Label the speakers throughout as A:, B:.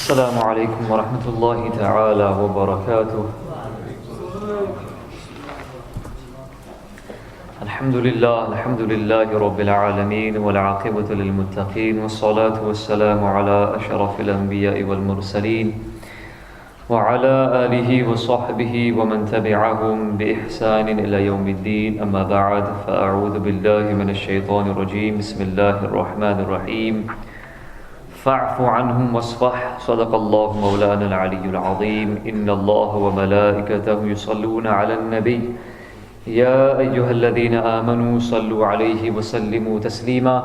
A: السلام عليكم ورحمة الله تعالى وبركاته. الحمد لله رب العالمين والعاقبة للمتقين والصلاة والسلام على أشرف الأنبياء والمرسلين وعلى آله وصحبه ومن تبعهم بإحسان إلى يوم الدين. أما بعد، فأعوذ بالله من الشيطان الرجيم. بسم الله الرحمن الرحيم. فاعف عنهم واصفح. صدق الله مولانا العلي العظيم. إن الله وملائكته يصلون على النبي يا أيها الذين آمنوا صلوا عليه وسلموا تسليما.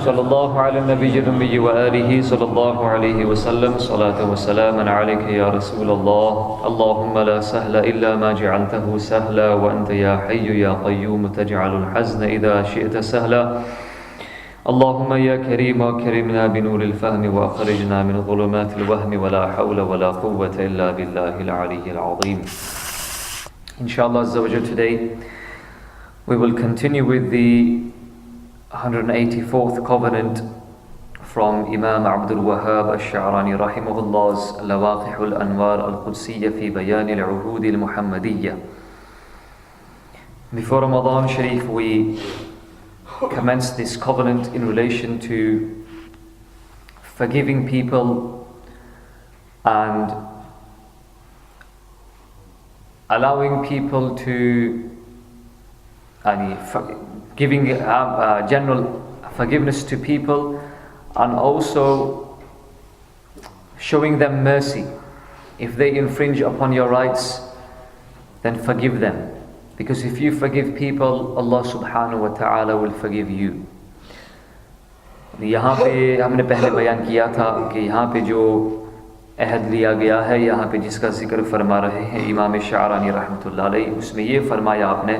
A: صلى الله على النبي الأمي وآله صلى الله عليه وسلم. صلاة وسلاما عليك يا رسول الله. اللهم لا سهل إلا ما جعلته سهلا وأنت يا حي يا قيوم تجعل الحزن إذا شئت سهلا. اللهم يا كريم أكرمنا بنور الفهم وأخرجنا من ظلمات الوهم ولا حول ولا قوة إلا بالله العلي العظيم. Inshallah Azza wa Jal, today we will continue with the 184th covenant from Imam Abdul Wahhab Al-Sha'rani rahimahullah's Lawaqihul Anwar Al-Qudsiyya fi Bayan Al-Uhud Al-Muhammadiyya. Before Ramadan Sharif, we commenced this covenant in relation to forgiving people and allowing people to giving general forgiveness to people, and also showing them mercy. If they infringe upon your rights, then forgive them, because if you forgive people, Allah subhanahu wa ta'ala will forgive you. यहाँ पे हमने पहले बयान किया था कि यहाँ पे जो अहद लिया गया है, यहाँ पे जिसका जिक्र फरमा रहे हैं इमाम शारानी रहमतुल्लाह अलैह, उसमें ये फरमाया आपने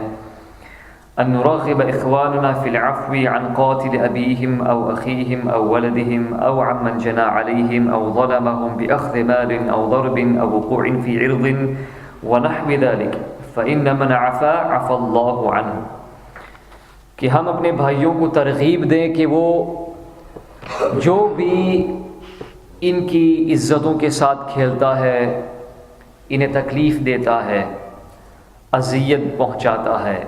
A: अन नुराग़िब इख़वानना फ़िल अफ़्वी अन क़ातिल अबीहिम औ अख़ीहिम औ वलदिहिम औ अम्मन जना अलैहिम औ ज़लमहुम बिअख़्ज़ि मालिन औ ज़रबिन औ वक़ूइन फ़ी इर्ज़िन व नहवी ज़ालिक फ़इन्न मन अफ़ा अफ़ा अल्लाहु अन्हु, कि हम अपने भाइयों को तरग़ीब दें कि वो जो भी इनकी इज़्ज़तों के साथ खेलता है, इन्हें तकलीफ़ देता है, अज़ियत पहुँचाता है,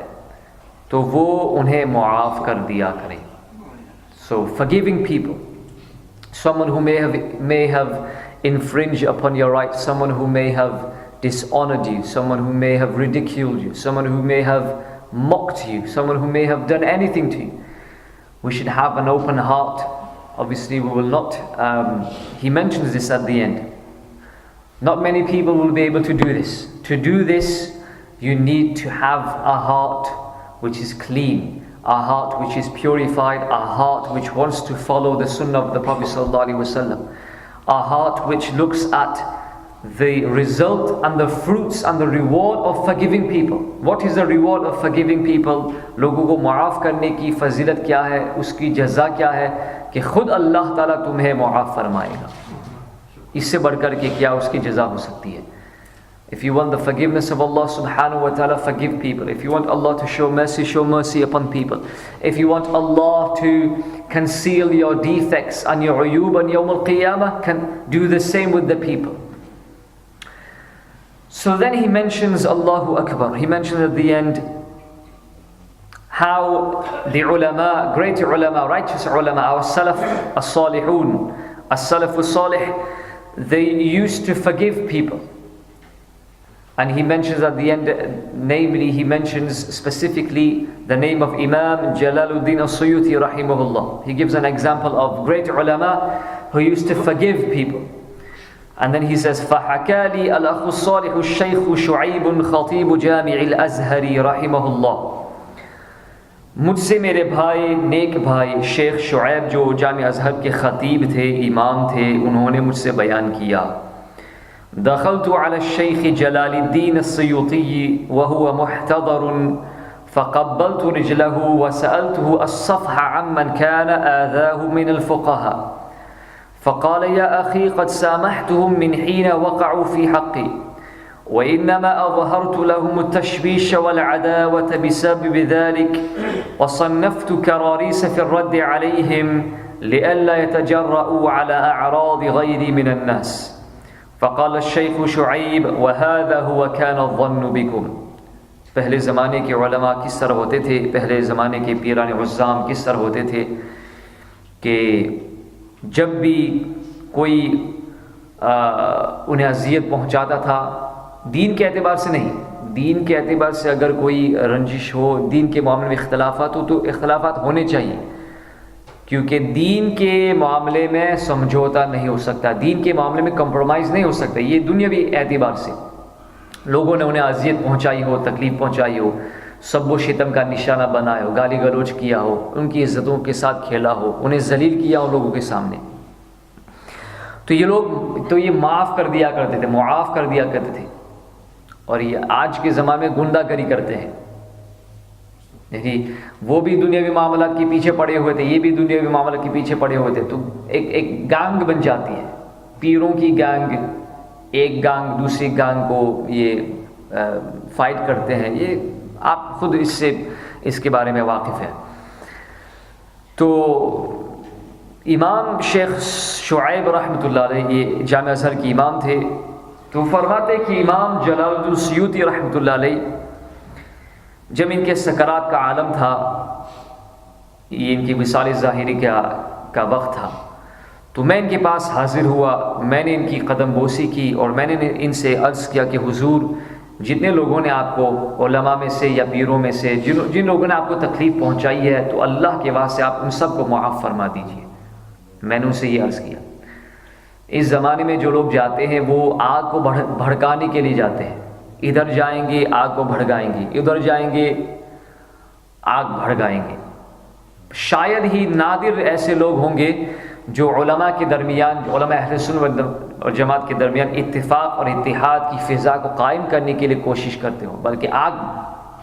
A: तो वो उन्हें मुआफ़ कर दिया करें. So forgiving people, someone who may have infringed upon your rights, someone who may have dishonored you, someone who may have ridiculed you, someone who may have mocked you, someone who may have done anything to you, we should have an open heart. Obviously we will not, he mentions this at the end. Not many people will be able to do this. To do this, you need to have a heart which is clean, a heart which is purified, a heart which wants to follow the sunnah of the Prophet ﷺ, a heart which looks at the result and the fruits and the reward of forgiving people. What is the reward of forgiving people? लोगों को मुआफ़ करने की फजीलत क्या है, उसकी जज़ा क्या है, कि खुद अल्लाह ताला तुम्हें मुआफ़ फरमाएगा. इससे बढ़कर के क्या उसकी जज़ा हो सकती है? If you want the forgiveness of Allah subhanahu wa ta'ala, forgive people. If you want Allah to show mercy upon people. If you want Allah to conceal your defects and your uyub on Yawm al-Qiyamah, can do the same with the people. So then he mentions Allahu Akbar. He mentions at the end how the ulama, great ulama, righteous ulama, our salaf as-salihun, as-salaf as-salih, they used to forgive people. And he mentions at the end, namely he mentions specifically the name of Imam Jalaluddin al-Suyuti rahimahullah. He gives an example of great ulama who used to forgive people. And then he says, فَحَكَى لِي الْأَخُ الصَّالِحُ الشَّيْخُ شُعَيْبٌ خَطِيبُ جَامِعِ الْأَزْهَرِ رحمه الله. मुझसे मेरे भाई, नेक भाई शेख शुऐब जो जामिया अज़हर के ख़तीब थे, इमाम थे, उन्होंने मुझसे बयान किया. दखलतु अला शेख जलालुद्दीन अस्सुयूती वहुव मुहतदरुन फ़क़ब्बलतु रिजलहु वसअलतुहु अस्सफ़ह अम्मन कान आज़ाहु मिन अल-फ़ुक़हा फ़क़ाल या अख़ी क़द सामहतुहुम मिन हीन वक़अू फ़ी हक़्क़ी وإنما أظهرت لهم التشويش والعداوة بسبب ذلك وصنفت كراريس في الرد عليهم लिअल्ला यतजर्रऊ अला अअराद गैरी मिनन नास फ़क़ाल अश-शैख़ शुअैब व हाज़ा हुवा कान अज़्ज़न्नु बिकुम। पहले ज़माने के उलमा किस तरह होते थे, पहले ज़माने के पीरान उज़्ज़ाम किस तरह होते थे कि जब भी कोई उन्हें अज़ियत पहुँचाता था, दीन के एतबार से नहीं, दीन के एतबार से अगर कोई रंजिश हो, दीन के मामले में इख्तलाफात हो तो इख्तलाफात होने चाहिए, क्योंकि दीन के मामले में समझौता नहीं हो सकता, दीन के मामले में कंप्रोमाइज़ नहीं हो सकता। ये दुनियावी एतबार से लोगों ने उन्हें अजियत पहुंचाई हो, तकलीफ़ पहुंचाई हो, सब व शितम का निशाना बनाया हो, गाली गलोच किया हो, उनकी इज़्ज़तों के साथ खेला हो, उन्हें जलील किया हो लोगों के सामने, तो ये लोग तो ये माफ़ कर दिया करते थे, मुआफ़ कर दिया करते थे। और ये आज के ज़माने में गुंडागरी करते हैं, यानी वो भी दुनियावी मामलात के पीछे पड़े हुए थे, ये भी दुनियावी मामलात के पीछे पड़े हुए थे, तो एक गैंग बन जाती है, पीरों की गैंग, एक गैंग दूसरी गैंग को ये फाइट करते हैं। ये आप खुद इसके बारे में वाकिफ़ है। तो इमाम शेख शुअैब रहमतुल्लाह अलैह ये जामिया अज़हर के इमाम थे, तो फरमाते कि इमाम जलालुद्दीन सुयूती रहमतुल्लाह अलैह जब इनके सकरात का आलम था, ये इनकी विसाल ज़ाहिरी का वक्त था, तो मैं इनके पास हाजिर हुआ, मैंने इनकी कदम बोसी की और मैंने इनसे अर्ज़ किया कि हुजूर, जितने लोगों ने आपको उलमा में से या पीरों में से जिन लोगों ने आपको तकलीफ़ पहुंचाई है, तो अल्लाह के वास्ते आप उन सब को मुआफ़ फरमा दीजिए। मैंने उनसे ये अर्ज़ किया। इस ज़माने में जो लोग जाते हैं वो आग को भड़काने के लिए जाते हैं, इधर जाएंगे आग को भड़काएंगे, उधर जाएंगे आग भड़काएंगे। शायद ही नादिर ऐसे लोग होंगे जो उलमा के दरमियान, उलमा अहले सुन्नत और जमात के दरमियान इत्तिफाक और इत्तिहाद की फ़िज़ा को कायम करने के लिए कोशिश करते हो, बल्कि आग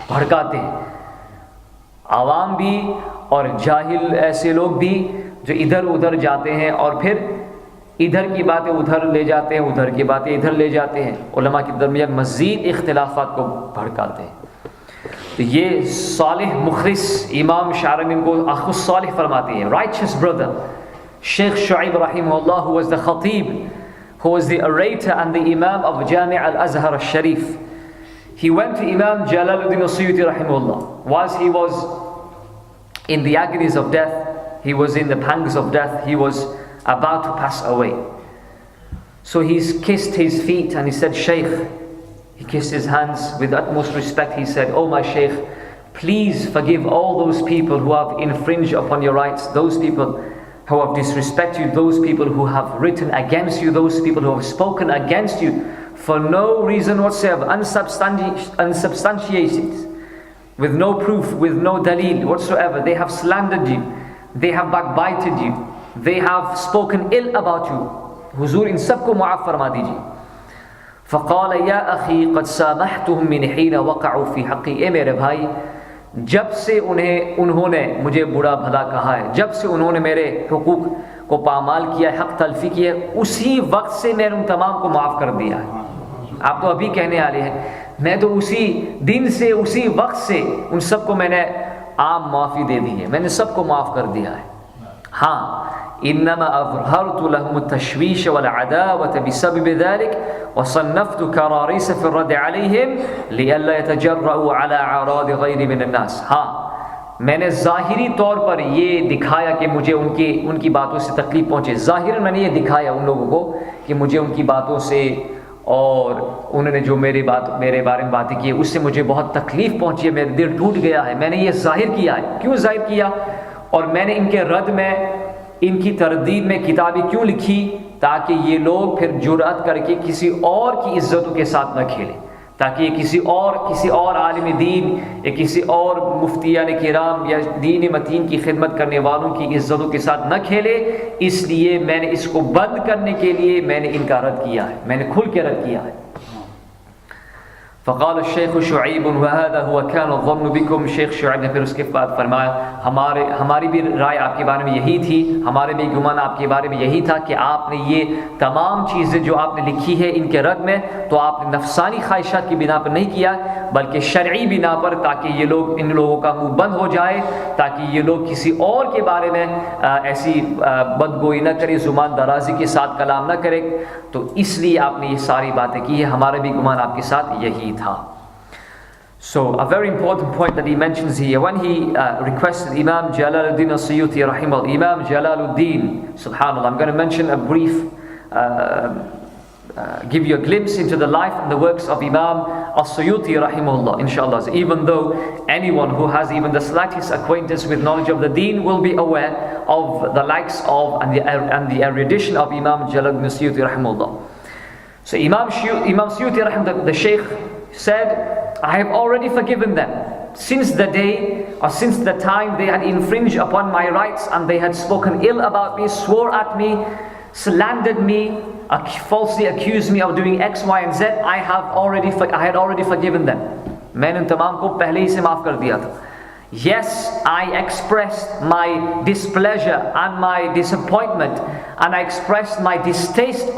A: भड़काते हैं। आवाम भी और जाहिल ऐसे लोग भी जो इधर उधर जाते हैं और फिर इधर की बातें उधर ले जाते हैं, उधर की बातें इधर ले जाते हैं, उलमा के दरमियान मज़ीद इख्तिलाफ़ात को भड़काते हैं। तो ये सालिह मुखलिस इमाम शारनी को अखुस सालिह फरमाती है, righteous brother Sheikh Shu'aib rahimahullah, who was the Khatib, who was the orator and the Imam of Jami' Al-Azhar Al-Sharif. He went to Imam Jalaluddin As-Suyuti rahimahullah whilst he was in the agonies of death, he was in the pangs of death, he was about to pass away. So he's kissed his feet and he said, Shaykh, he kissed his hands with utmost respect. He said, oh my Shaykh, please forgive all those people who have infringed upon your rights, those people who have disrespected you, those people who have written against you, those people who have spoken against you for no reason whatsoever, unsubstantiated, with no proof, with no dalil whatsoever. They have slandered you, they have backbited you, they have spoken ill about you. Huzur in sabko mu'af farma dijiye. فقال يا أخي قد سامحتهم من حين وقعوا في حقي. ए मेरे भाई, जब से उन्होंने मुझे बुरा भला कहा है, जब से उन्होंने मेरे हुकूक को पामाल किया है, हक तलफी की है, उसी वक्त से मैंने उन तमाम को माफ़ कर दिया है। आप तो अभी कहने वाले हैं, मैं तो उसी दिन से, उसी वक्त से उन सबको मैंने आम माफ़ी दे दी है, मैंने सबको माफ़ कर दिया है। हाँ, इन्नमा अज़हरतु लहुम तशवीश वल अदावत बिसबब ज़ालिक व सन्नफ़तु करारिस फ़ी रद्द अलैहिम लिअल्ला यतजर्रऊ अला अराद गैरि मिन अन्नास। हाँ, मैंने ज़ाहिरी तौर पर ये दिखाया कि मुझे उनकी बातों से तकलीफ़ पहुँचे। ज़ाहिर मैंने ये दिखाया उन लोगों को कि मुझे उनकी बातों से और उन्होंने जो मेरे बारे में बातें की उससे मुझे बहुत तकलीफ़ पहुँची है, मेरा दिल टूट गया है। मैंने ये ज़ाहिर किया है। क्यों ज़ाहिर किया? और मैंने इनके रद्द में, इनकी तरदीद में किताबें क्यों लिखी? ताकि ये लोग फिर जुर्अत करके किसी और की इज़्ज़तों के साथ न खेलें, ताकि किसी और आलिम दीन या किसी और मुफ्तियान किराम या दीन मतीन की खिदमत करने वालों की इज़्ज़तों के साथ न खेले। इसलिए मैंने इसको बंद करने के लिए मैंने इनका रद्द किया है, मैंने खुल के रद्द किया है। फ़क़ाल शेख शुअैब वहदा हुआ कान ज़न्न बिकुम। शेख शुअैब ने फिर उसके बाद फरमाया हमारी भी राय आपके बारे में यही थी, हमारे भी गुमान आपके बारे में यही था कि आपने ये तमाम चीज़ें जो आपने लिखी है इनके रद में, तो आपने नफसानी ख्वाहिशात की बिना पर नहीं किया बल्कि शरई बिना पर, ताकि ये लोग इन लोगों का मुँह बंद हो जाए, ताकि ये लोग किसी और के बारे में ऐसी बदगोई न करे, ज़ुबान दराजी के साथ कलाम न करे। तो इसलिए आपने ये सारी बातें की है, हमारा भी गुमान आपके साथ यही था। So a very important point that he mentions here, when he requested Imam Jalaluddin al-Suyuti rahimahullah, Imam Jalaluddin, subhanallah, I'm going to mention a brief, give you a glimpse into the life and the works of Imam al-Suyuti rahimahullah, inshallah. So even though anyone who has even the slightest acquaintance with knowledge of the deen will be aware of the likes of and the erudition of Imam Jalaluddin al-Suyuti rahimahullah. So Imam Suyuti rahimahullah, the Shaykh said, I have already forgiven them since the day or since the time they had infringed upon my rights and they had spoken ill about me, swore at me, slandered me, falsely accused me of doing X, Y and Z. I had already forgiven them. मैंने उन तमाम को पहले ही से माफ कर दिया था. Yes, I expressed my displeasure and my disappointment, and I expressed my distaste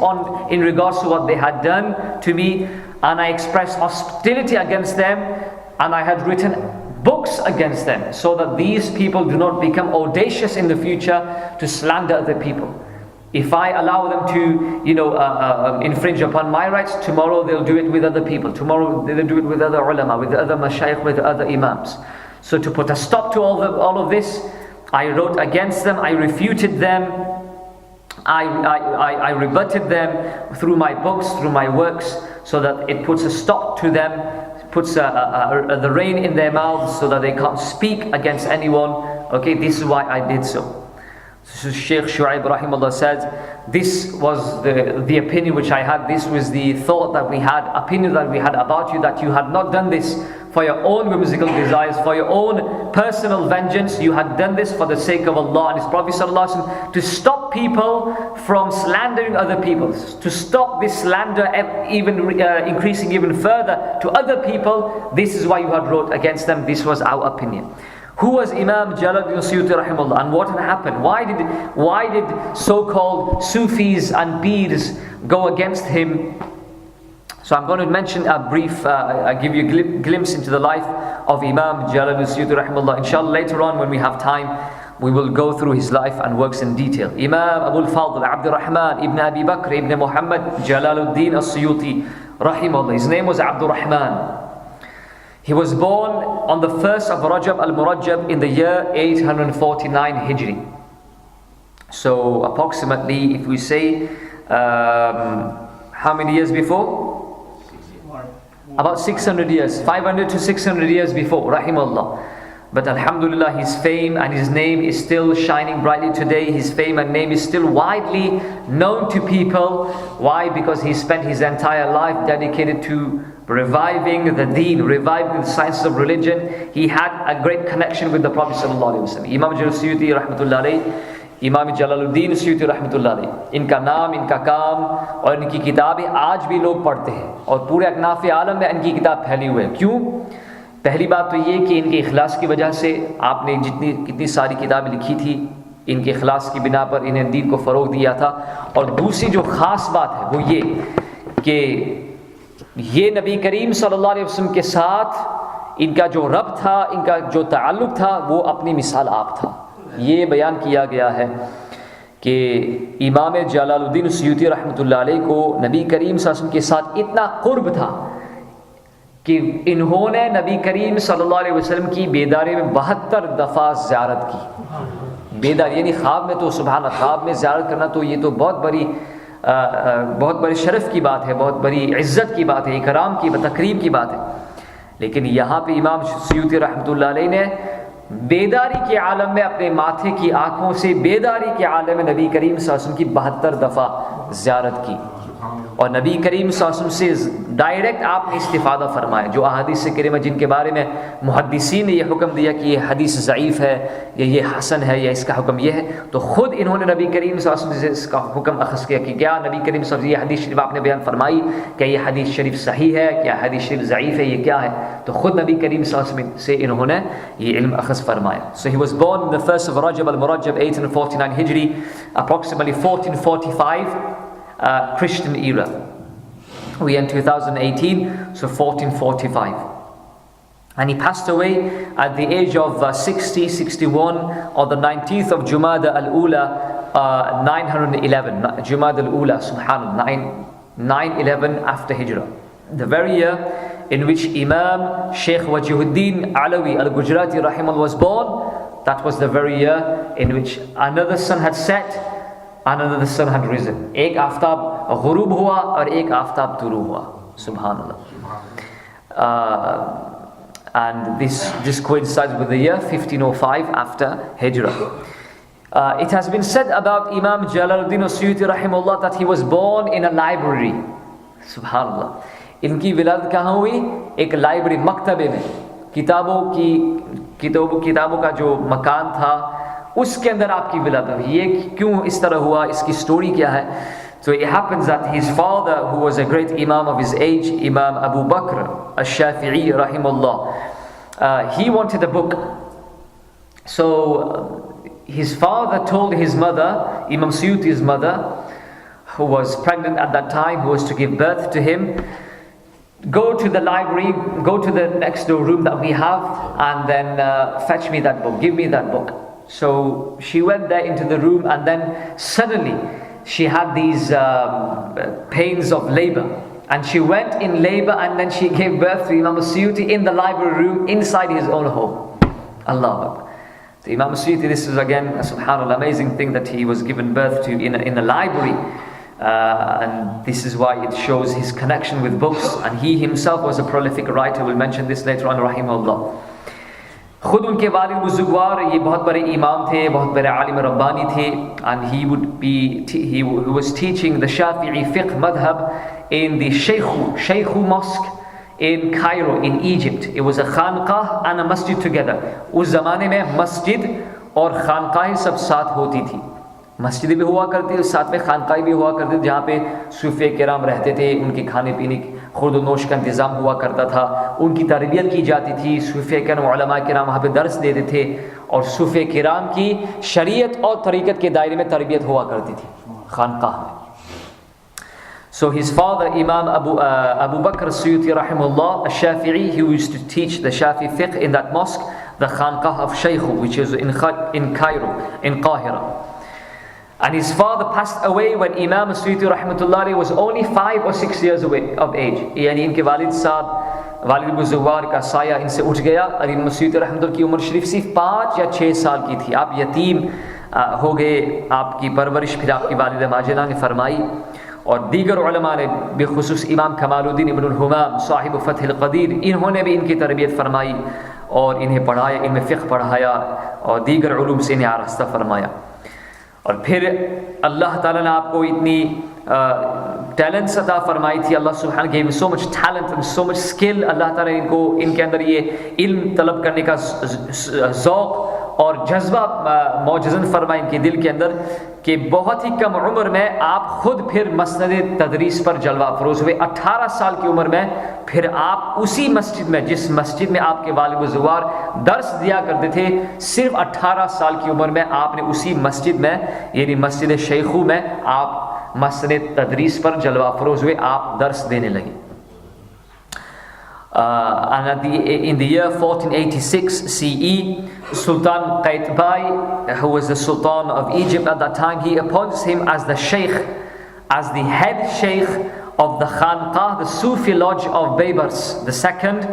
A: in regards to what they had done to me, and I expressed hostility against them, and I had written books against them, so that these people do not become audacious in the future to slander other people. If I allow them to, infringe upon my rights, tomorrow they'll do it with other people. Tomorrow they'll do it with other ulama, with other mashayikh, with other imams. So to put a stop to all of this, I wrote against them, I refuted them, I rebutted them through my books, through my works, so that it puts a stop to them, puts the rein in their mouths so that they can't speak against anyone. Okay, this is why I did so. So Shaykh Shu'aib rahimahullah says, this was the opinion which I had, this was the thought that we had, opinion that we had about you, that you had not done this for your own whimsical desires, for your own personal vengeance. You had done this for the sake of Allah and His Prophet sallallahu alaihi wasallam, to stop people from slandering other people, to stop this slander even increasing even further to other people. This is why you had wrote against them. This was our opinion. Who was Imam Jalaluddin Suyuti rahimahullah, and what had happened? Why did so-called Sufis and Peers go against him? So I'm going to mention a brief, give you a glimpse into the life of Imam Jalaluddin Suyuti rahimahullah. Inshallah, later on when we have time, we will go through his life and works in detail. Imam Abul Fadl Abdul Rahman ibn Abi Bakr ibn Muhammad Jalaluddin al-Suyuti rahimahullah. His name was Abdul Rahman. He was born on the 1st of Rajab al-Murajjab in the year 849 Hijri. So approximately, if we say, how many years before? About 600 years, 500 to 600 years before, rahimahullah. But alhamdulillah, his fame and his name is still shining brightly today. His fame and name is still widely known to people. Why? Because he spent his entire life dedicated to reviving the deen, reviving the sciences of religion. He had a great connection with the Prophet sallallahu alaihi wasallam. Imam Jalaluddin Suyuti rahmatullah alayhi, Imam Jalaluddin Suyuti rahmatullah alayhi, इनका नाम, इनका काम और इनकी किताबें आज भी लोग पढ़ते हैं और पूरे अकनाफ़े आलम में इनकी किताब फैली हुई है. क्यों? पहली बात तो ये कि इनके इखलास की वजह से आपने कितनी सारी किताबें लिखी थी, इनके इखलास की बिना पर इन्हें दीन को फ़रोग़ दिया था. और दूसरी जो ख़ास बात है वो ये कि ये नबी करीम सल्लल्लाहु अलैहि वसल्लम के साथ इनका जो रब था, इनका जो ताल्लुक़ था, वो अपनी मिसाल आप था. ये बयान किया गया है कि इमाम जलालुद्दीन सुयूती रहमतुल्लाह अलैह को नबी करीम सल्लल्लाहु अलैहि वसल्लम के साथ इतना क़ुर्ब था कि इन्होंने नबी करीम सल्लल्लाहु अलैहि वसल्लम की बेदारी में 72 दफ़ा ज़ियारत की. बेदारी यानी ख्वाब में, तो सुभान अल्लाह, ख्वाब में ज़ियारत करना तो ये तो बहुत बड़ी शरफ़ की बात है, बहुत बड़ी इज़्ज़त की बात है, इकराम की, तकरीम की बात है. लेकिन यहाँ पे इमाम सुयूती रहमतुल्लाह अलैह ने बेदारी के आलम में अपने माथे की आँखों से बेदारी के आलम में नबी करीम सल्लल्लाहु अलैहि वसल्लम की 72 दफ़ा ज़ियारत की. और नबी करीम सल्लल्लाहु अलैहि वसल्लम से डायरेक्ट आपने इस्तिफादा फरमाया। जो अहादीस करीमा जिनके बारे में मुहद्दिसीन ने ये हुक्म दिया कि ये हदीस ज़ईफ़ है या ये हसन है या इसका हुक्म ये है, तो ख़ुद इन्होंने नबी करीम सल्लल्लाहु अलैहि वसल्लम से इसका हुक्म अख़ज़ किया कि क्या नबी करीम सल्लल्लाहु अलैहि वसल्लम ये हदीस शरीफ आपने बयान फरमाई, क्या ये हदीस शरीफ सही है, क्या हदीस शरीफ ज़ईफ़ है, ये क्या है? तो ख़ुद नबी करीम सल्लल्लाहु अलैहि वसल्लम से इन्होंने ये इल्म अख़ज़ फरमाया। So he was born on the 1st of Rajab al-Murajjab 1849 Hijri, approximately 1445 Christian era. We are in 2018, so 1445. And he passed away at the age of 61 on the 19th of Jumada al-Ula, 911. Jumada al-Ula, subhanallah, 911 after Hijrah. The very year in which Imam Sheikh Wajihuddin Alawi al-Gujarati rahimahullah was born, that was the very year in which another sun had set and another sun had risen. Ek aftab ghurub hua और एक आफ्ताब तुरू हुआ. Subhanallah. And this coincides with the year 1505 after Hijrah. It has been said about Imam Jalaluddin Suyuti rahimahullah that he was born in a library. Subhanallah. इनकी विलादत कहाँ हुई? एक library, मकतबे में, किताबों का जो मकान था उसके अंदर आपकी विलादत हुई। ये क्यों इस तरह हुआ, इसकी स्टोरी क्या है? So it happens that his father, who was a great Imam of his age, Imam Abu Bakr al-Shafi'i rahimahullah, he wanted a book. So his father told his mother, Imam Suyuti's mother, who was pregnant at that time, who was to give birth to him, go to the library, go to the next door room that we have, and then fetch me that book, give me that book. So she went there into the room, and then suddenly she had these pains of labor, and she went in labor, and then she gave birth to Imam Suyuti in the library room inside his own home. Allah. So Imam Suyuti, this is again a subhanallah amazing thing that he was given birth to in a library. And this is why it shows his connection with books, and he himself was a prolific writer. We'll mention this later on, rahimahullah. खुद उनके वालिद बुजुर्गवार ये बहुत बड़े इमाम थे, बहुत बड़े आलिम रब्बानी थे, and he was teaching the Shafi'i fiqh madhab in the Shaykhu Mosque in Cairo in Egypt. It was a khanqah and a masjid together. उस ज़माने में मस्जिद और खानकाहें सब साथ होती थी। मस्जिद भी हुआ करती थी, साथ में खानकाहें भी हुआ करती थी, जहाँ पे सूफे किराम रहते थे, उनके खाने पीने की खुर्द नोश का इंतज़ाम हुआ करता था, उनकी तरबियत की जाती थी। सूफे किराम उलमा किराम वहाँ पे दर्स देते थे, और सूफे किराम की शरीयत और तरीक़त के दायरे में तरबियत हुआ करती थी खानकाह में. So his father, Imam Abu Bakr Suyuti rahimahullah al-Shafi'i, he used to teach the Shafi fiqh in that mosque, the Khanqah of Shaykhu, which is in Cairo, in Qahira. And his father passed away when Imam Suyuti rahmatullah was only 5 or 6 years of age. यानी इनके वालिद साहब, वालिद बुजुर्गवार का साया इनसे उठ गया, और इमाम सयूती रहमतुल्लाह की उम्र शरीफ सिर्फ 5 या 6 साल की थी. आप यतीम हो गए, आपकी परवरिश फिर आपकी वालिदा माजिदा ने फरमाई, और दीगर उलमा ने बिखुसूस इमाम कमालुद्दीन इब्न हुमाम साहिब फ़थ्ह अल-क़दीर, इन्होंने भी इनकी तरबियत फरमाई और इन्हें पढ़ाया, इनमें फ़िक़्ह पढ़ाया और दीगर उलूम से इन्हें आरास्ता फरमाया. और फिर अल्लाह ताला ने आपको इतनी टैलेंट्स अता फरमाई थी. अल्लाह Subhan gave him so much talent and so much skill. अल्लाह ताला ने इनके अंदर ये इल्म तलब करने का ज़ौक़ और जज्बा मौजज़न फरमाया इनके दिल के अंदर, कि बहुत ही कम उम्र में आप खुद फिर मसनद तदरीस पर जलवा फरोज़ हुए. 18 साल की उम्र में फिर आप उसी मस्जिद में, जिस मस्जिद में आपके वालिद बुजुर्गवार दर्स दिया करते थे, सिर्फ 18 साल की उम्र में आपने उसी मस्जिद में, यानी मस्जिद शेखू में, आप मसनद तदरीस पर जलवा फरोज़ हुए, आप दर्स देने लगे. And in the year 1486 CE, Sultan Qaitbay, who was the Sultan of Egypt at that time, he appoints him as the Sheikh, as the head Sheikh of the Khanqah, the Sufi lodge of Baybars, the second,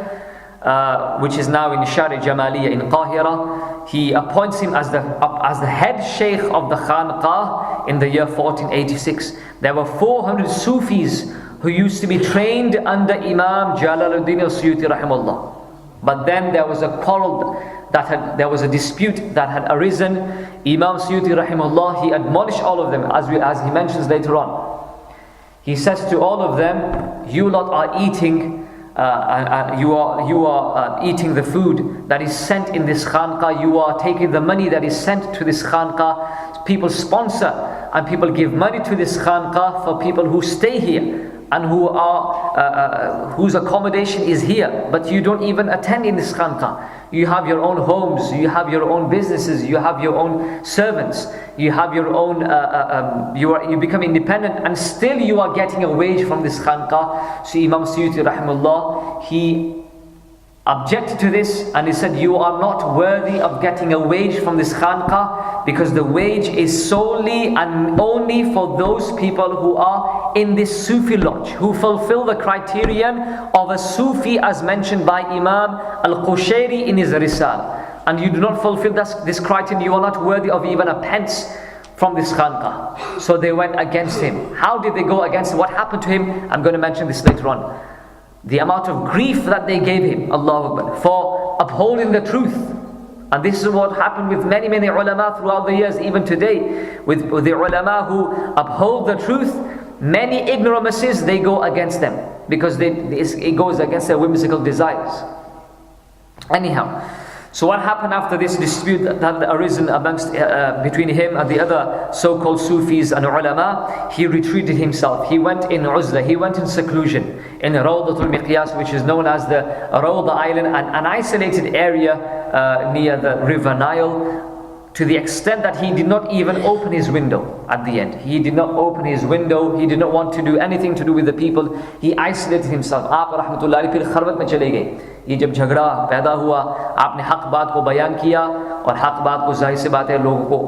A: which is now in Shari Jamaliya in Qahira. He appoints him as the head Sheikh of the Khanqah in the year 1486. There were 400 Sufis who used to be trained under Imam Jalaluddin al-Suyuti rahimahullah. But then there was a quarrel, there was a dispute that had arisen. Imam Suyuti rahimahullah, he admonished all of them, as he mentions later on. He says to all of them, you lot are eating you are eating the food that is sent in this khanqah. You are taking the money that is sent to this khanqah. People sponsor and people give money to this khanqah for people who stay here and who are whose accommodation is here, but you don't even attend in this khanqah. You have your own homes, you have your own businesses, you have your own servants, you have your own you become independent, and still you are getting a wage from this khanqah. So Imam Suyuti rahimahullah, he objected to this and he said, you are not worthy of getting a wage from this khanqah, because the wage is solely and only for those people who are in this Sufi lodge, who fulfill the criterion of a Sufi as mentioned by Imam Al-Qadiri in his Risal. And you do not fulfill this criterion, you are not worthy of even a pence from this khanqah. So they went against him. How did they go against him? What happened to him? I'm going to mention this later on. The amount of grief that they gave him, Allahu Akbar, for upholding the truth. And this is what happened with many ulama throughout the years, even today. With the ulama who uphold the truth, many ignoramuses, they go against them, because it goes against their whimsical desires. Anyhow, so what happened after this dispute that arisen amongst between him and the other so-called Sufis and ulama? He retreated himself. He went in uzla, he went in seclusion in Rawdatul Miqyas, which is known as the Rawda Island, an isolated area near the river Nile, to the extent that he did not even open his window at the end. He did not open his window. He did not want to do anything to do with the people. He isolated himself. आप रहमतुल्लाह अलैह फिर खलवत में चले गए. ये जब झगड़ा पैदा हुआ, आपने हक बात को बयान किया, और हक बात को जाहिर सी बात है लोगों को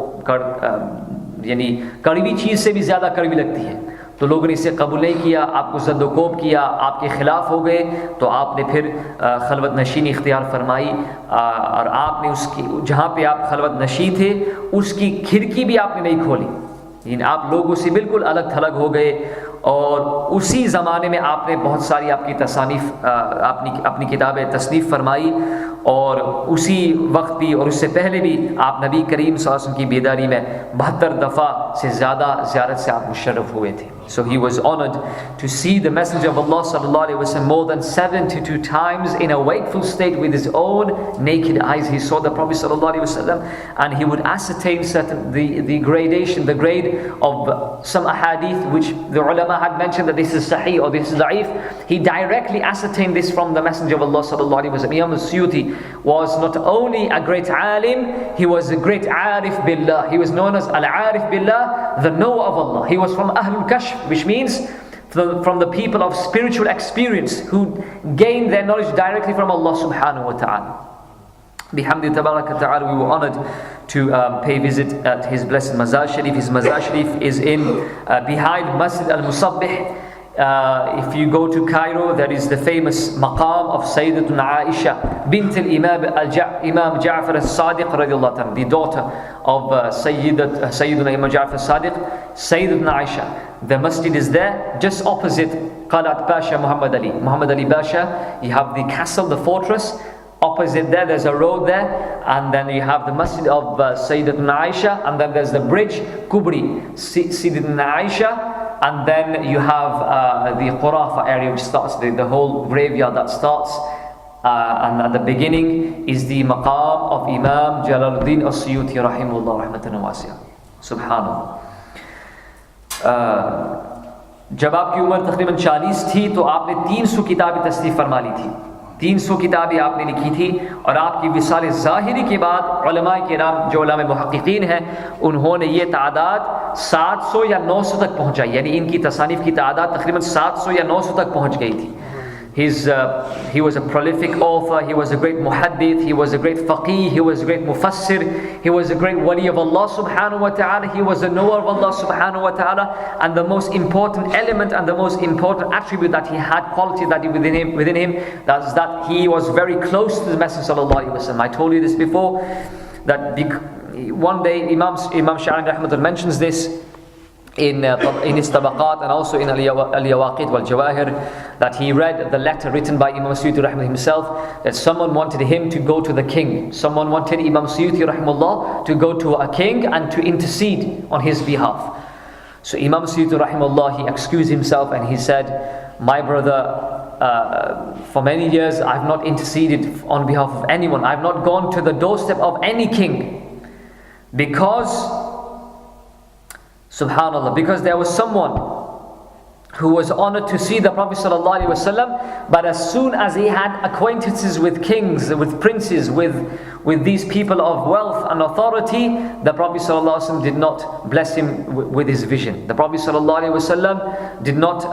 A: यानी कड़वी चीज़ से भी ज़्यादा कड़वी लगती है, तो लोगों ने इसे कबूल नहीं किया, आपको ज़द्दोकोब किया, आपके खिलाफ हो गए, तो आपने फिर खलवत नशीनी इख्तियार फरमाई, और आपने उसकी जहाँ पे आप खलवत नशी थे उसकी खिड़की भी आपने नहीं खोली, यानी आप लोगों से बिल्कुल अलग थलग हो गए। और उसी ज़माने में आपने बहुत सारी आपकी तसानीफ़ अपनी किताबें तसनीफ़ फरमाई, और उसी वक्त भी और उससे पहले भी आप नबी करीम सल्लल्लाहु अलैहि वसल्लम की बेदारी में 72 दफ़ा से ज़्यादा ज़ियारत से आप मुशर्रफ हुए थे। So he was honored to see the Messenger of Allah sallallahu alaihi wasallam more than 72 times in a wakeful state with his own naked eyes. He saw the Prophet sallallahu alaihi wasallam, and he would ascertain certain the gradation, the grade of some ahadith which the ulama had mentioned that this is sahih or this is da'if. He directly ascertained this from the Messenger of Allah sallallahu alaihi wasallam. Imam Suyuti was not only a great alim, he was a great arif billah. He was known as al-arif billah, the knower of Allah. He was from Ahlul Kashf, which means from the people of spiritual experience who gained their knowledge directly from Allah subhanahu wa ta'ala. Bihamdi tabaraka ta'ala, we were honored to pay visit at his blessed Mazar Sharif. His Mazar Sharif is in behind Masjid al-Musabbih. If you go to Cairo, there is the famous maqam of Sayyidatuna Aisha bint al-Imam Ja'far al-Sadiq radiyallahu anha, the daughter of Sayyiduna Imam Ja'far al-Sadiq, Sayyidatuna Aisha. The masjid is there, just opposite Qalat Pasha Muhammad Ali Pasha. You have the castle, the fortress. Opposite there, there's a road there, and then you have the masjid of Sayyidatuna Aisha, and then there's the bridge, Kubri, Sayyidatuna Aisha. And then you have the Khurafa area, which starts, the whole graveyard that starts. And at the beginning is the maqam of Imam Jalaluddin As-Suyuti rahimahullah rahmatan wasi'a. Subhanallah. जब आपकी उम्र तकरीबन 40 थी तो आपने 300 किताबें तसनीफ फरमा ली थी, 300 किताबें आपने लिखी थी, और आपकी विसाल ज़ाहिरी के बाद उलमा किराम जो उलमा मुहक्किकीन हैं उन्होंने ये तादाद 700 या 900 तक पहुँचाई, यानी इनकी तसानीफ़ की तादाद तकरीबन 700 या 900 तक पहुँच गई थी। He was a prolific author, he was a great muhaddith, he was a great faqih, he was a great mufassir, he was a great wali of Allah subhanahu wa ta'ala, he was a knower of Allah subhanahu wa ta'ala, and the most important element and the most important attribute that he had, quality that within him, that's that he was very close to the Messenger sallallahu alaihi wasallam. I told you this before, that one day Imam Sha'rani rahmatullah mentions this in his tabaqat, and also in Al-Lawaqihul wal that he read the letter written by Imam Suyuti rahimahullah himself, that someone wanted him to go to the king. Someone wanted Imam Suyuti rahimahullah to go to a king and to intercede on his behalf. So Imam Suyuti rahimahullah, he excused himself and he said, my brother, for many years I've not interceded on behalf of anyone. I've not gone to the doorstep of any king, because subhanallah, because there was someone who was honored to see the Prophet ﷺ, but as soon as he had acquaintances with kings, with princes, with these people of wealth and authority, the Prophet ﷺ did not bless him with his vision. The Prophet ﷺ did not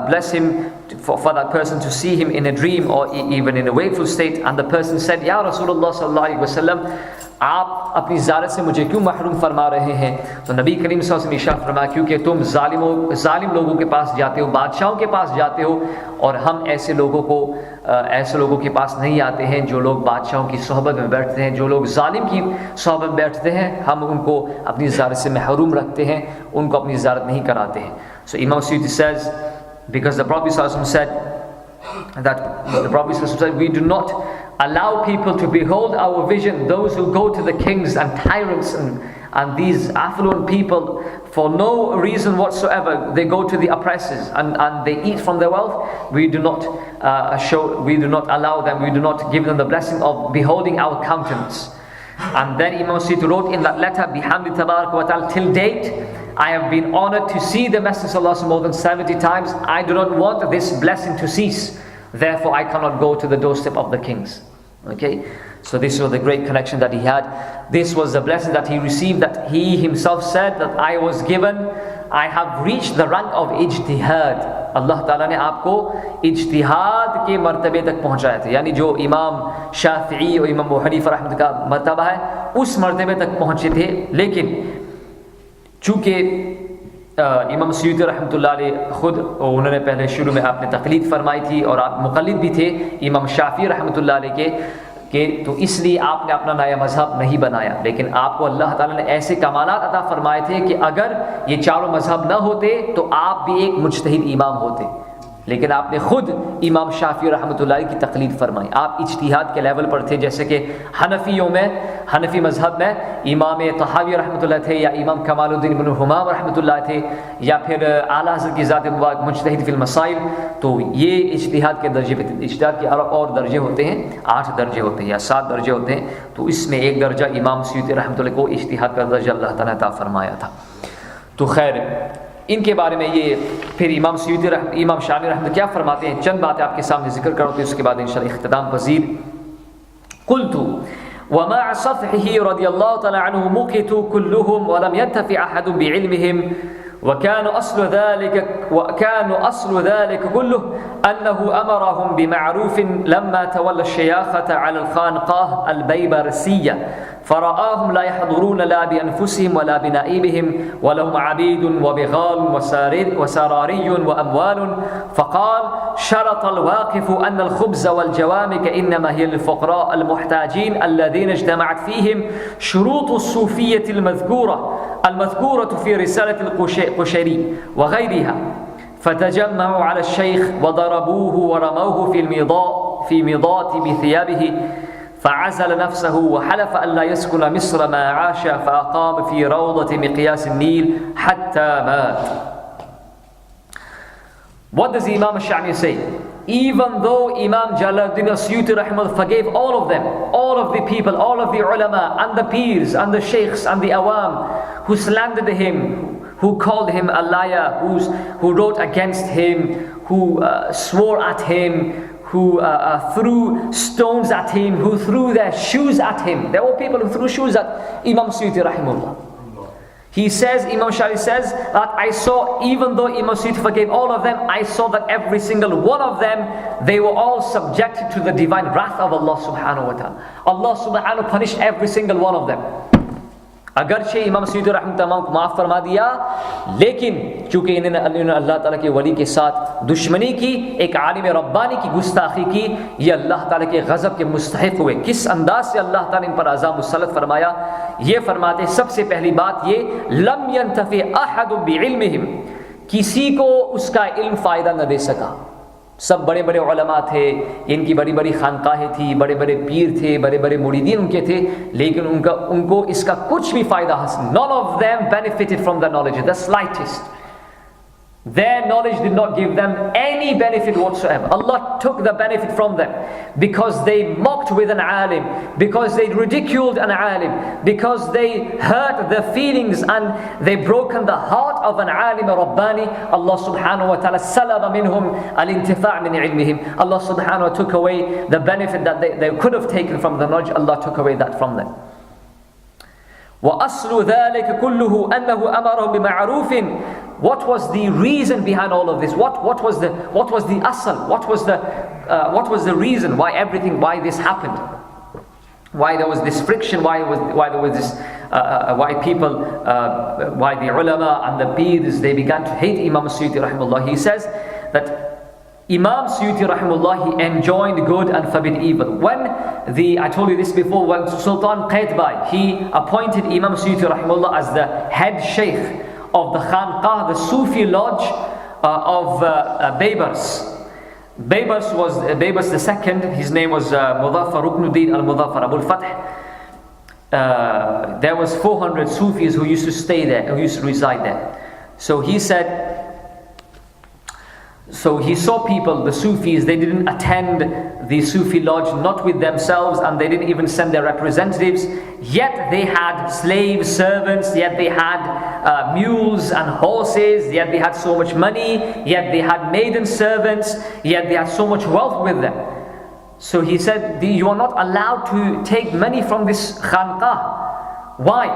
A: bless him for that person to see him in a dream or even in a wakeful state. And the person said, Ya Rasulullah ﷺ, आप अपनी ज़ारत से मुझे क्यों महरूम फरमा रहे हैं? तो नबी करीम सल्लल्लाहु अलैहि वसल्लम ने इरशाद फरमाया, क्योंकि तुम जालिम लोगों के पास जाते हो, बादशाहों के पास जाते हो, और हम ऐसे लोगों के पास नहीं आते हैं जो लोग बादशाहों की सोहबत में बैठते हैं, जो लोग जालिम की सोहबत में बैठते हैं, हम उनको अपनी ज़ारत से महरूम रखते हैं, उनको अपनी ज़ारत नहीं कराते हैं. So Imam Suyuti says, because the Prophet ﷺ said, we do not allow people to behold our vision. Those who go to the kings and tyrants and these affluent people for no reason whatsoever, they go to the oppressors and they eat from their wealth. We do not allow them, we do not give them the blessing of beholding our countenance. And then Imam Suyuti wrote in that letter, Bihamdi Tabarak wa Ta'ala, till date I have been honored to see the Messenger of Allah more than 70 times. I do not want this blessing to cease. Therefore I cannot go to the doorstep of the kings. Okay, so this was the great connection that he had. This was the blessing that he received, that he himself said that I was given, I have reached the rank of ijtihad. Allah Ta'ala ने आपको इज्तिहाद के मर्तबे तक पहुंचाया था. यानी जो इमाम शाफिई और इमाम अबू हनीफा रहमत का मर्तबा है, उस मर्तबे तक पहुंचे थे. लेकिन चूँकि इमाम सयूती रहमतुल्लाह अलैह खुद उन्होंने पहले शुरू में आपने तकलीद फरमाई थी और आप मुक़ल्लिद भी थे इमाम शाफ़ी रहमतुल्लाह अलैह के, तो इसलिए आपने अपना नया मज़हब नहीं बनाया. लेकिन आपको अल्लाह ताला ने ऐसे कमालात अता फरमाए थे कि अगर ये चारों मज़हब न होते तो आप भी एक मुज्तहिद इमाम होते. लेकिन आपने खुद इमाम शाफ़ी रहमतुल्लाह की तकलीद फरमाई. आप इज्तिहाद के लेवल पर थे, जैसे कि हनफी मज़हब में इमाम तहावी रहमतुल्लाह थे, या इमाम कमालुद्दीन इब्न हुमाम रहमतुल्लाह थे, या फिर आला हज़रत की ज़ात मुबारक मुज्तहिद फिल मसाइल. तो ये इज्तिहाद के दर्जे पे थे. इज्तिहाद के और दर्जे होते हैं, 8 दर्जे होते हैं या 7 दर्जे होते हैं. तो इसमें एक दर्जा इमाम सयूती रहमतुल्लाह को इज्तिहाद का दर्जा अल्लाह ताला ने अता फरमाया था. तो खैर, इनके बारे में ये फिर इमाम शानी रहमत क्या फरमाते हैं, चंद बातें आपके सामने जिक्र करो, तो उसके बाद इंशाअल्लाह इख्तिताम पजीर. कुल्तु वमा सफ़ही रज़ियल्लाहु तआला अन्हु मुक़ितु कुल्लुहुम व lump यंतफ़ि अहदुन बिइल्मिहिम وكان أصل ذلك كله أنه أمرهم بمعروف لما تولى الشياخة على الخانقاه البيبرسية فرآهم لا يحضرون لا بأنفسهم ولا بنائبهم ولهم عبيد وبغال وسراري وأموال. فقال شرط الواقف أن الخبز والجوامك إنما هي للفقراء المحتاجين الذين اجتمعت فيهم شروط الصوفية المذكورة في رسالة القشيري وغيرها. فتجمعوا على الشيخ وضربوه ورموه في ميضات بثيابه فعزل نفسه وحلف أن لا يسكن مصر ما عاش فأقام في روضة مقياس النيل حتى مات. What does Imam Sha'rani say? Even though Imam Jalaluddin al-Suyuti rahimahullah forgave all of them, all of the people, all of the ulama and the peers and the sheikhs and the awam who slandered him, who called him a liar, who wrote against him, who swore at him, who threw stones at him, who threw their shoes at him. There were people who threw shoes at Imam Suyuti rahimahullah. He says, Imam Sha'rani says that I saw, even though Imam Suyuti forgave all of them, I saw that every single one of them, they were all subjected to the divine wrath of Allah subhanahu wa ta'ala. Allah subhanahu wa ta'ala punished every single one of them. अगरचे इमाम सयूती रहमतुल्लाह को माफ़ फरमा दिया, लेकिन चूँकि इन्होंने अल्लाह ताला के वली के साथ दुश्मनी की, एक आलिम रब्बानी की गुस्ताखी की, ये अल्लाह ताला के गज़ब के मुस्तहिक़ हुए. किस अंदाज से अल्लाह ताला इन पर अज़ाब मुसल्लत फरमाया, ये फरमाते सबसे पहली बात ये, लम यंतफ़ि अहद बिइल्मिहिम, किसी को उसका इल्म फ़ायदा न दे सका. सब बड़े बड़े उलमा थे, इनकी बड़ी बड़ी खानकाहें थी, बड़े बड़े पीर थे, बड़े बड़े मुरीदीन उनके थे, लेकिन उनको इसका कुछ भी फ़ायदा हासिल. None of them benefited from the knowledge, the slightest. Their knowledge did not give them any benefit whatsoever. Allah took the benefit from them because they mocked with an alim, because they ridiculed an alim, because they hurt the feelings and they broken the heart of an alim Rabbani. Allah subhanahu wa ta'ala salaba minhum al-intifa' min ilmihim. Allah subhanahu wa ta'ala took away the benefit that they could have taken from the knowledge. Allah took away that from them. وَأَصْلُ ذَلِكَ كُلُّهُ أَنَّهُ أَمَرَهُ بِمَعْرُوفٍ. What was the reason behind all of this? What was the asl? What was the reason why this happened? Why there was this friction? Why there was this? Why the ulama and the peers, they began to hate Imam Suyuti rahimahullah. He says that Imam Suyuti rahimahullah, he enjoined good and forbid evil. I told you this before, when Sultan Qaitbay, he appointed Imam Suyuti rahimahullah as the head sheikh of the Khanqah, the Sufi lodge of Baybars. Baybars was Baybars II. His name was Muzaffar Ruknuddin al-Muzaffar Abul Fath. There was 400 Sufis who used to stay there, who used to reside there. So he said, so he saw people, the Sufis, they didn't attend the Sufi lodge, not with themselves, and they didn't even send their representatives. Yet they had slave servants, yet they had mules and horses, yet they had so much money, yet they had maiden servants, yet they had so much wealth with them. So he said, you are not allowed to take money from this Khanqah. Why?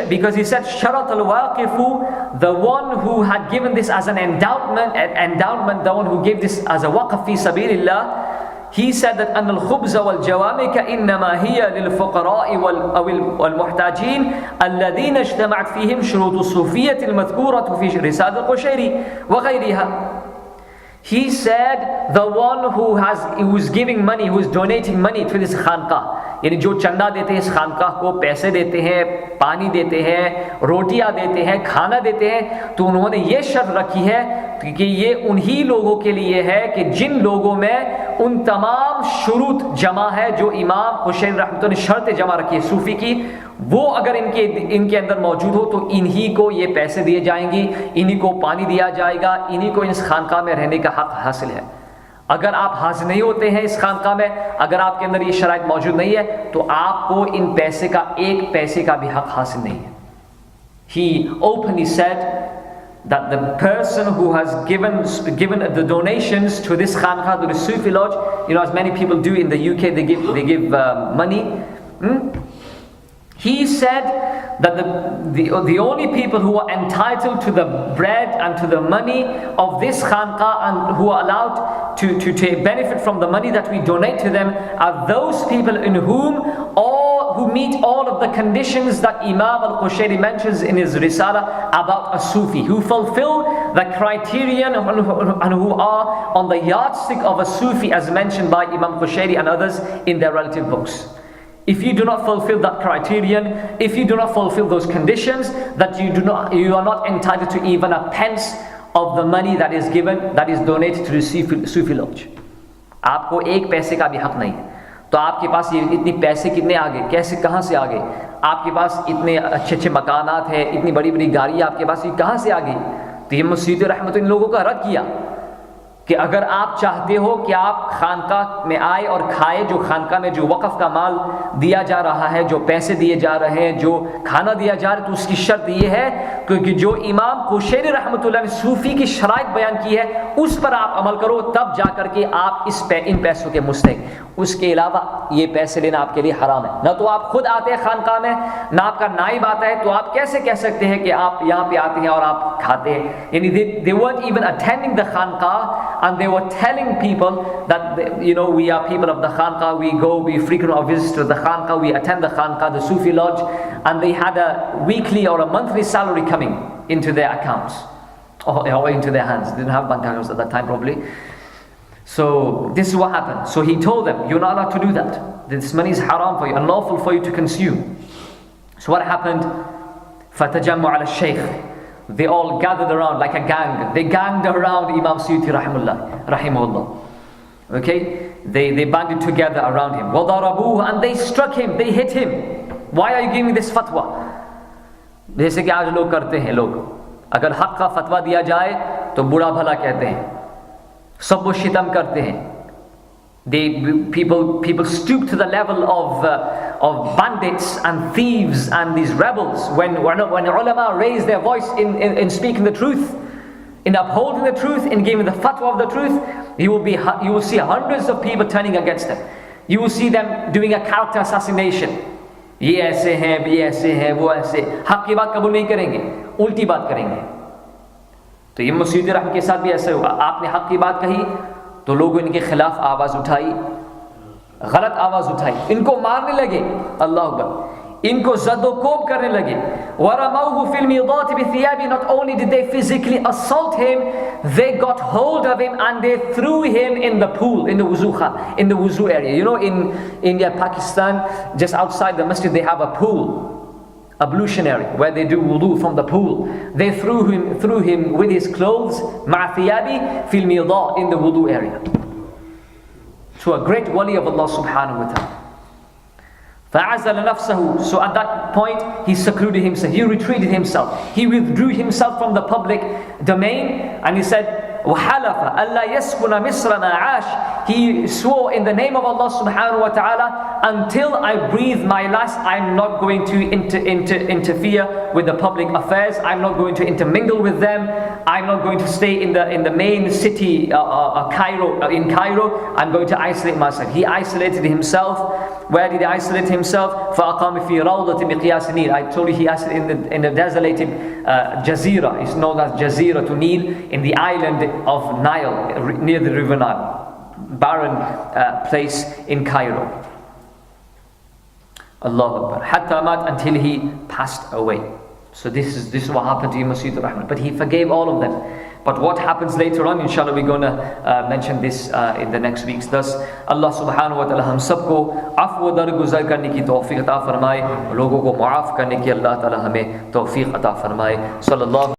A: Because he said, Sharat al-Waqifu, the one who had given this as an endowment, the one who gave this as a waqf fi sabilillah, he said that أن الخبز والجوامك إنما هي للفقراء والمحتاجين الذين اجتمعت فيهم شروط الصوفية المذكورة في رسالة القشيري وغيرها. He said, the one who is giving money, who is donating money to this Khanqah, यानी जो चंदा देते हैं इस खानकाह को, पैसे देते हैं, पानी देते हैं, रोटियां देते हैं, खाना देते हैं, तो उन्होंने ये शर्त रखी है कि ये उन्हीं लोगों के लिए है कि जिन लोगों में उन तमाम शुरूत जमा है जो इमाम हुसैन रहमतुल्लाह ने शर्तें जमा रखी है सूफी की, वो अगर इनके अंदर मौजूद हो तो इन्हीं को ये पैसे दिए जाएंगे, इन्हीं को पानी दिया जाएगा, इन्हीं को इस खानकाह में रहने का हक हासिल है। अगर आप हाजिर नहीं होते हैं इस खानकाह में, अगर आपके अंदर ये शराइत मौजूद नहीं है, तो आपको इन पैसे का एक पैसे का भी हक हासिल नहीं है। He openly said that the person who has given the donations to this Khanqah, to the Sufi lodge, as many people do in the UK, they give money. He said that the only people who are entitled to the bread and to the money of this Khanqah and who are allowed to benefit from the money that we donate to them are those people in who meet all of the conditions that Imam Al-Qushairi mentions in his Risala about a Sufi, who fulfill the criterion and who are on the yardstick of a Sufi as mentioned by Imam Qushairi and others in their relative books. If you do not fulfill that criterion, if you do not fulfill those conditions, that you are not entitled to even a pence of the money that is given, that is donated to the Sufi lodge. आपको एक पैसे का भी हक नहीं है। तो आपके पास ये इतनी पैसे कितने आ गए, कैसे कहाँ से आ गए? आपके पास इतने अच्छे मकानात हैं, इतनी बड़ी बड़ी गाड़ी आपके पास, ये कहाँ से आ गई? तो ये मसीद रहमत इन लोगों का रद्द किया कि अगर आप चाहते हो कि आप खानकाह में आए और खाए, जो खानकाह में जो वक़फ़ का माल दिया जा रहा है, जो पैसे दिए जा रहे हैं, जो खाना दिया जा रहा है, तो उसकी शर्त ये है क्योंकि जो इमाम कुशैरी रहमतुल्लाह ने सूफ़ी की शराइत बयान की है उस पर आप अमल करो, तब जा कर के आप इन पैसों के मुस्तहिक़। उसके अलावा ये पैसे लेना आपके लिए हराम है। ना तो आप खुद आते हैं खानकाह में, ना आपका नाइब आता है, तो आप कैसे कह सकते हैं कि आप यहाँ पे आते हैं और आप खाते हैं? यानी they weren't even attending the Khanqah, and they were telling people that we are people of the Khanqah, we frequent our visits to the Khanqah, we attend the Khanqah, the Sufi lodge, and they had a weekly or a monthly salary coming into their accounts or into their hands. They didn't have bank accounts at that time probably. So this is what happened. So he told them, you're not allowed to do that. This money is haram for you, unlawful for you to consume. So what happened? فَتَجَمُّ عَلَى الشَّيْخِ. They all gathered around like a gang. They ganged around Imam Suyuti rahimahullah. Okay? They banded together around him. وَضَرَبُوهُ. And they struck him, they hit him. Why are you giving this fatwa? जैसे कि आज लोग करते हैं लोग अगर हक का फतवा दिया जाए तो बुरा भला कहते हैं, सब वो शितम करते हैं. People stoop to the level of bandits and thieves and these rebels. When ulama raise their voice in speaking the truth, in upholding the truth, in giving the fatwa of the truth, you will see hundreds of people turning against them. You will see them doing a character assassination. ये ऐसे हैं, ये ऐसे हैं, वो ऐसे, हक की बात कबूल नहीं करेंगे, उल्टी बात करेंगे. तो ये मसीह रहम के साथ भी ऐसा हुआ. आपने हक की बात कही तो लोगों इनके खिलाफ आवाज उठाई, गलत आवाज उठाई, इनको मारने लगे, अल्लाह अकबर, इनको ज़द्दो-कोब करने लगे. वरमौहु fill मिदात बिथियाबि. Not only did they physically assault him, they got hold of him and they threw him in the pool, in the wuzu area. You know, in India, Pakistan, just outside the masjid they have a pool, ablution area, where they do wudu from the pool. They threw him with his clothes, ma'a thiyabi fil midat, in the wudu area. To a great wali of Allah subhanahu wa ta'ala. فَعَزَلَ نَفْسَهُ. So at that point he secluded himself, he retreated himself, he withdrew himself from the public domain, and he said, وَحَلَفَ أَلَّا يَسْكُنَ مِصْرَنَا عَاشٍ. He swore in the name of Allah subhanahu wa ta'ala, until I breathe my last, I'm not going to interfere with the public affairs, I'm not going to intermingle with them, I'm not going to stay in the main city, Cairo, I'm going to isolate myself. He isolated himself. Where did he isolate himself? فَأَقَامِ فِي رَوْضَةٍ بِقِيَاسِ النِّيلِ. I told you he isolated in the desolated Jazira. It's known as Jazira to Nil, in the island of Nile, near the river Nile. Barren place in Cairo. Allahu Akbar. Hatta mat, until he passed away. So this is what happened to Masih Rahman. But he forgave all of them. But what happens later on, inshallah, we're going to mention this in the next weeks. Thus, Allah subhanahu wa ta'ala हम सबको अफ़्व दरगुज़र करने की तौफ़ीक़ अता फ़रमाए, लोगों को मुआफ़ करने की अल्लाह ताला हमें तौफ़ीक़ अता फ़रमाए. सल्लल्लाहु